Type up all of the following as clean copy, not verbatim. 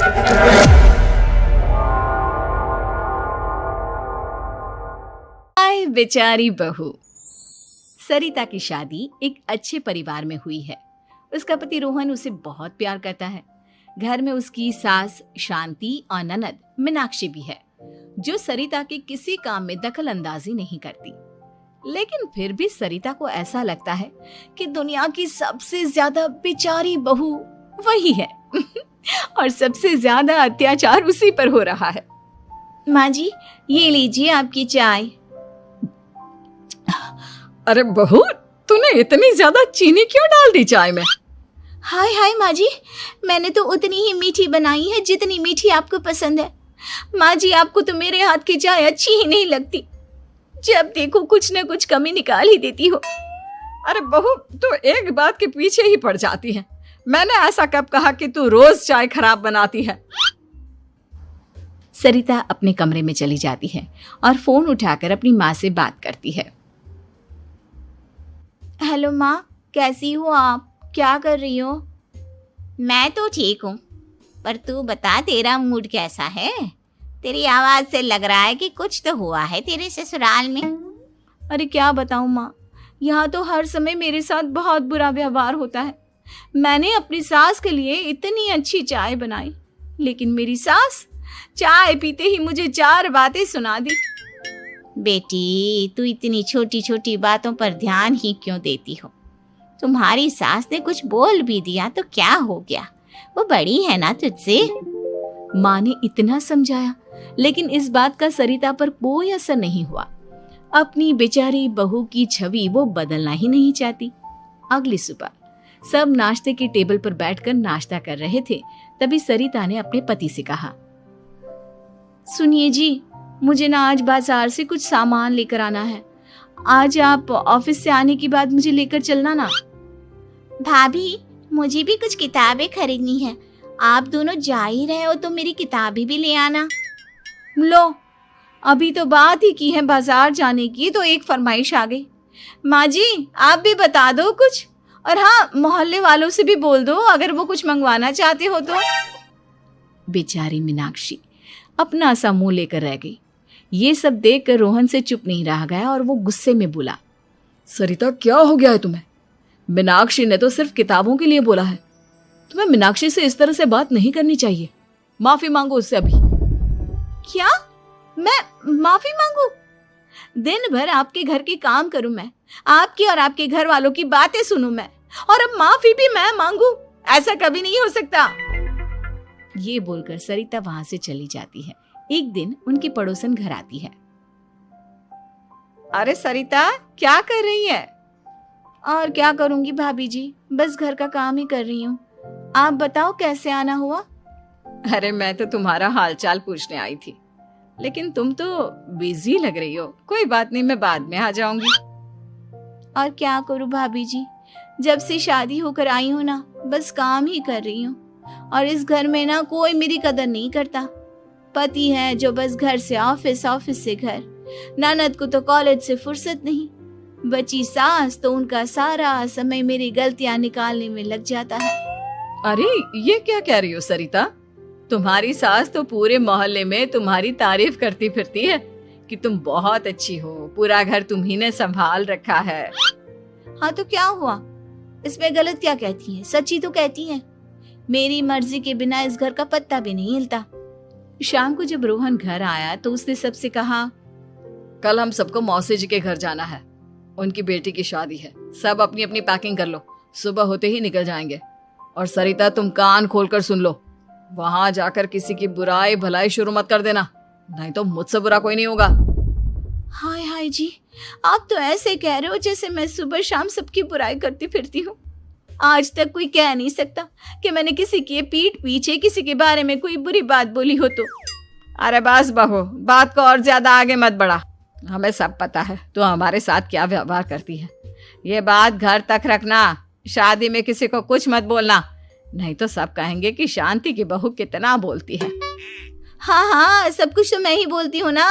हाय बेचारी बहू। सरिता की शादी एक अच्छे परिवार में हुई है। उसका पति रोहन उसे बहुत प्यार करता है। घर में उसकी सास शांति और ननद मीनाक्षी भी है, जो सरिता के किसी काम में दखल अंदाजी नहीं करती। लेकिन फिर भी सरिता को ऐसा लगता है कि दुनिया की सबसे ज्यादा बेचारी बहू वही है और सबसे ज्यादा अत्याचार उसी पर हो रहा है। माँ जी, ये लीजिए आपकी चाय। अरे बहू, तूने इतनी ज्यादा चीनी क्यों डाल दी चाय में? हाय हाय माँ जी, मैंने तो उतनी ही मीठी बनाई है जितनी मीठी आपको पसंद है। माँ जी, आपको तो मेरे हाथ की चाय अच्छी ही नहीं लगती। जब देखो कुछ न कुछ कमी निकाल ही देती हो। अरे बहू, तू एक बात के पीछे ही पड़ जाती है। मैंने ऐसा कब कहा कि तू रोज चाय खराब बनाती है? सरिता अपने कमरे में चली जाती है और फोन उठाकर अपनी माँ से बात करती है। हेलो माँ, कैसी हो आप? क्या कर रही हो? मैं तो ठीक हूँ, पर तू बता, तेरा मूड कैसा है? तेरी आवाज से लग रहा है कि कुछ तो हुआ है तेरे ससुराल में। अरे क्या बताऊँ माँ, यहाँ तो हर समय मेरे साथ बहुत बुरा व्यवहार होता है। मैंने अपनी सास के लिए इतनी अच्छी चाय बनाई, लेकिन मेरी सास चाय पीते ही मुझे 4 बातें सुना दी। बेटी, तू इतनी छोटी छोटी बातों पर ध्यान ही क्यों देती हो? तुम्हारी सास ने कुछ बोल भी दिया तो क्या हो गया, वो बड़ी है ना तुझसे। माँ ने इतना समझाया, लेकिन इस बात का सरिता पर कोई असर नहीं हुआ। अपनी बेचारी बहू की छवि वो बदलना ही नहीं चाहती। अगली सुबह सब नाश्ते की टेबल पर बैठकर नाश्ता कर रहे थे, तभी सरिता ने अपने पति से कहा, सुनिए जी, मुझे ना आज बाजार से कुछ सामान लेकर आना है। आज आप ऑफिस से आने के बाद मुझे लेकर चलना ना। भाभी, मुझे भी कुछ किताबें खरीदनी है। आप दोनों जा ही रहे हो तो मेरी किताबें भी ले आना। लो, अभी तो बात ही की है बाजार जाने की, तो एक फरमाइश आ गई। माँ जी, आप भी बता दो कुछ, और हाँ, मोहल्ले वालों से भी बोल दो अगर वो कुछ मंगवाना चाहते हो तो। बेचारी मीनाक्षी अपना सा मुंह लेकर रह गई। ये सब देखकर रोहन से चुप नहीं रह गया और वो गुस्से में बोला, सरिता, क्या हो गया है तुम्हें? मीनाक्षी ने तो सिर्फ किताबों के लिए बोला है। तुम्हें मीनाक्षी से इस तरह से बात नहीं करनी चाहिए। माफी मांगो उससे अभी। क्या? मैं माफी मांगू? दिन भर आपके घर के काम करूं मैं, आपकी और आपके घर वालों की बातें सुनूं मैं, और अब माफी भी मैं मांगू? ऐसा कभी नहीं हो सकता। ये बोलकर सरिता वहां से चली जाती है। एक दिन उनकी पड़ोसन घर आती है। अरे सरिता, क्या कर रही है? और क्या करूंगी भाभी जी, बस घर का काम ही कर रही हूँ। आप बताओ कैसे आना हुआ? अरे मैं तो तुम्हारा हालचाल पूछने आई थी, लेकिन तुम तो बिजी लग रही हो। कोई बात नहीं, मैं बाद में आ जाऊंगी। और क्या करूं भाभी जी, जब से शादी होकर आई हूँ ना, बस काम ही कर रही हूँ। और इस घर में ना कोई मेरी कदर नहीं करता। पति है जो बस घर से ऑफिस, ऑफिस से घर। ननद को तो कॉलेज से फुर्सत नहीं। बची सास तो उनका सारा समय मेरी गलतियां निकालने में लग जाता है। अरे ये क्या कह रही हो सरिता? तुम्हारी सास तो पूरे मोहल्ले में तुम्हारी तारीफ करती फिरती है कि तुम बहुत अच्छी हो, पूरा घर तुम्ही ने संभाल रखा है। हाँ तो क्या हुआ, इसमें गलत क्या कहती है? सच्ची तो कहती है। मेरी मर्जी के बिना इस घर का पत्ता भी नहीं हिलता। शाम को जब रोहन घर आया तो उसने सबसे कहा, कल हम सबको मौसी जी के घर जाना है। उनकी बेटी की शादी है। सब अपनी अपनी पैकिंग कर लो, सुबह होते ही निकल जाएंगे। और सरिता, तुम कान खोलकर सुन लो, वहां जाकर किसी की बुराई भलाई शुरू मत कर देना, नहीं तो मुझसे बुरा कोई नहीं होगा। हाय हाय जी, आप तो ऐसे कह रहे हो जैसे मैं सुबह शाम सबकी बुराई करती फिरती हूँ। आज तक कोई कह नहीं सकता कि मैंने किसी की पीठ पीछे किसी के बारे में कोई बुरी बात बोली हो तो। अरे बस बहू, बात को और ज्यादा आगे मत बढ़ा। हमें सब पता है तू हमारे साथ क्या व्यवहार करती है। ये बात घर तक रखना, शादी में किसी को कुछ मत बोलना, नहीं तो सब कहेंगे कि शांति की बहू कितना बोलती है। हाँ हाँ, सब कुछ तो मैं ही बोलती हूँ ना।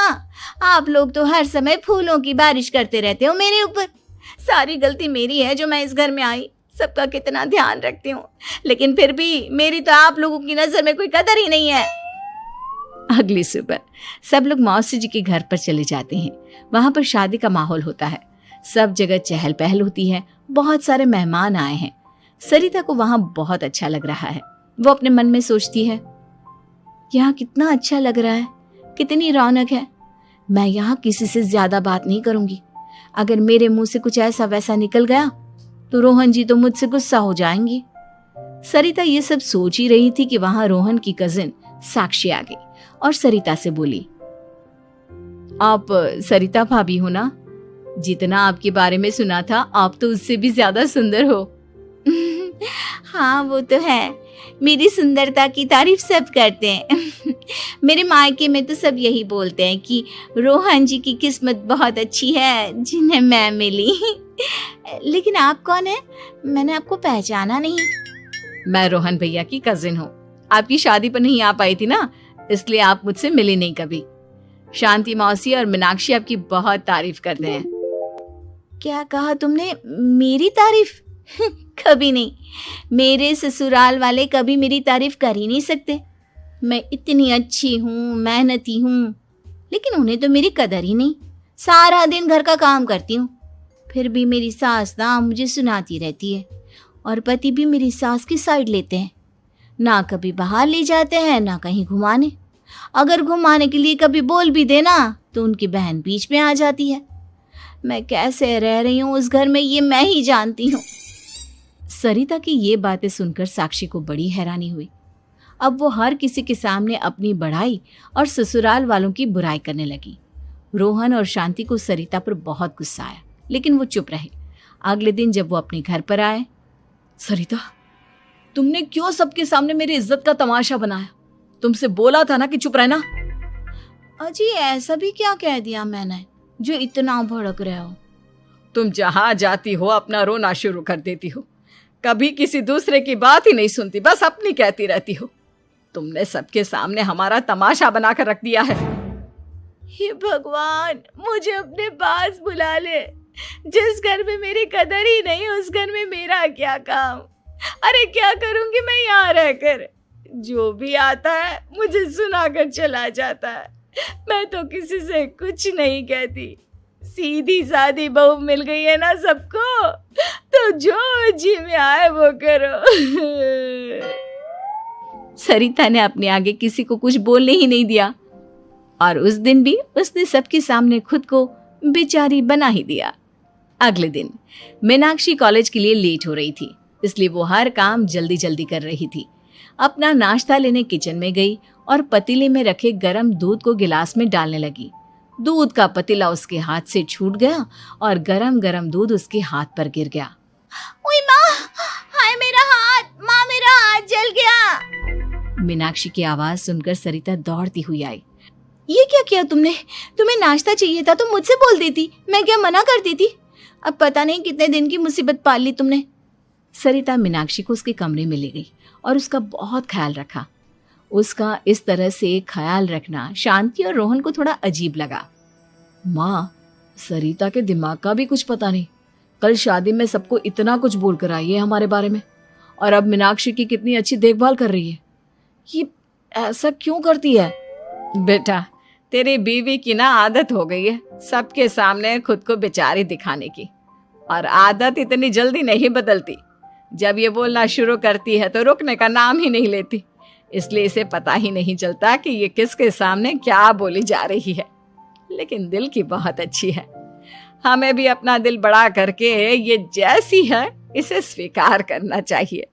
आप लोग तो हर समय फूलों की बारिश करते रहते हो मेरे ऊपर। सारी गलती मेरी है जो मैं इस घर में आई। सबका कितना ध्यान रखती हूँ, लेकिन फिर भी मेरी तो आप लोगों की नजर में कोई कदर ही नहीं है। अगली सुबह सब लोग मौसी जी के घर पर चले जाते हैं। वहां पर शादी का माहौल होता है, सब जगह चहल पहल होती है, बहुत सारे मेहमान आए हैं। सरिता को वहां बहुत अच्छा लग रहा है। वो अपने मन में सोचती है, यहाँ कितना अच्छा लग रहा है, कितनी रौनक है। मैं यहाँ किसी से ज्यादा बात नहीं करूंगी। अगर मेरे मुंह से कुछ ऐसा वैसा निकल गया तो रोहन जी तो मुझसे गुस्सा हो जाएंगी। सरिता ये सब सोच ही रही थी कि वहां रोहन की कजिन साक्षी आ गई और सरिता से बोली, आप सरिता भाभी हो ना? जितना आपके बारे में सुना था आप तो उससे भी ज्यादा सुंदर हो। हाँ वो तो है, मेरी सुंदरता की तारीफ सब करते हैं। मेरे मायके में तो सब यही बोलते हैं कि रोहन जी की किस्मत बहुत अच्छी है जिन्हें मैं मिली। लेकिन आप कौन है? मैंने आपको पहचाना नहीं। मैं रोहन भैया की कजिन हूँ। आपकी शादी पर नहीं आ पाई थी ना, इसलिए आप मुझसे मिली नहीं कभी। शांति मौसी और मीनाक्षी आपकी बहुत तारीफ करते हैं। क्या कहा तुमने? मेरी तारीफ? कभी नहीं। मेरे ससुराल वाले कभी मेरी तारीफ कर ही नहीं सकते। मैं इतनी अच्छी हूँ, मेहनती हूँ, लेकिन उन्हें तो मेरी कदर ही नहीं। सारा दिन घर का काम करती हूँ, फिर भी मेरी सास ना मुझे सुनाती रहती है, और पति भी मेरी सास की साइड लेते हैं। ना कभी बाहर ले जाते हैं, ना कहीं घुमाने। अगर घुमाने के लिए कभी बोल भी देना तो उनकी बहन बीच में आ जाती है। मैं कैसे रह रही हूँ उस घर में, ये मैं ही जानती हूँ। सरिता की ये बातें सुनकर साक्षी को बड़ी हैरानी हुई। अब वो हर किसी के सामने अपनी बढ़ाई और ससुराल वालों की बुराई करने लगी। रोहन और शांति को सरिता पर बहुत गुस्सा आया, लेकिन वो चुप रहे। अगले दिन जब वो अपने घर पर आए, सरिता, तुमने क्यों सबके सामने मेरी इज्जत का तमाशा बनाया? तुमसे बोला था ना कि चुप रहना। अजी ऐसा भी क्या कह दिया मैंने जो इतना भड़क रहे हो? तुम जहां जाती हो अपना रोना शुरू कर देती हो, कभी किसी दूसरे की बात ही नहीं सुनती, बस अपनी कहती रहती हो। तुमने सबके सामने हमारा तमाशा बनाकर रख दिया है। हे भगवान, मुझे अपने पास बुला ले। जिस घर में मेरी कदर ही नहीं, उस घर में मेरा क्या काम? अरे क्या करूंगी मैं यहाँ रहकर? जो भी आता है मुझे सुनाकर चला जाता है। मैं तो किसी से कुछ नहीं कहती। सीधी सादी बहू मिल गई है ना सबको, तो जो जी में आए वो करो। सरिता ने अपने आगे किसी को कुछ बोलने ही नहीं दिया, और उस दिन भी उसने सबके सामने खुद को बेचारी बना ही दिया। अगले दिन मीनाक्षी कॉलेज के लिए लेट हो रही थी, इसलिए वो हर काम जल्दी जल्दी कर रही थी। अपना नाश्ता लेने किचन में गई और पतीले में रखे गरम दूध को गिलास में डालने लगी। दूध का पतीला उसके हाथ से छूट गया और गरम गरम दूध उसके हाथ पर गिर गया। ओए माँ, हाय मेरा हाथ, माँ मेरा हाथ जल गया। मीनाक्षी की आवाज सुनकर सरिता दौड़ती हुई आई। ये क्या किया तुमने? तुम्हें नाश्ता चाहिए था तो मुझसे बोल देती, मैं क्या मना करती थी? अब पता नहीं कितने दिन की मुसीबत पाल ली तुमने। सरिता मीनाक्षी को उसके कमरे में ले गई और उसका बहुत ख्याल रखा। उसका इस तरह से ख्याल रखना शांति और रोहन को थोड़ा अजीब लगा। माँ, सरिता के दिमाग का भी कुछ पता नहीं। कल शादी में सबको इतना कुछ बोल कर आई है हमारे बारे में, और अब मीनाक्षी की कितनी अच्छी देखभाल कर रही है। ये ऐसा क्यों करती है? बेटा, तेरी बीवी की ना आदत हो गई है सबके सामने खुद को बेचारी दिखाने की, और आदत इतनी जल्दी नहीं बदलती। जब ये बोलना शुरू करती है तो रुकने का नाम ही नहीं लेती, इसलिए इसे पता ही नहीं चलता कि ये किसके सामने क्या बोली जा रही है। लेकिन दिल की बहुत अच्छी है। हमें भी अपना दिल बड़ा करके ये जैसी है इसे स्वीकार करना चाहिए।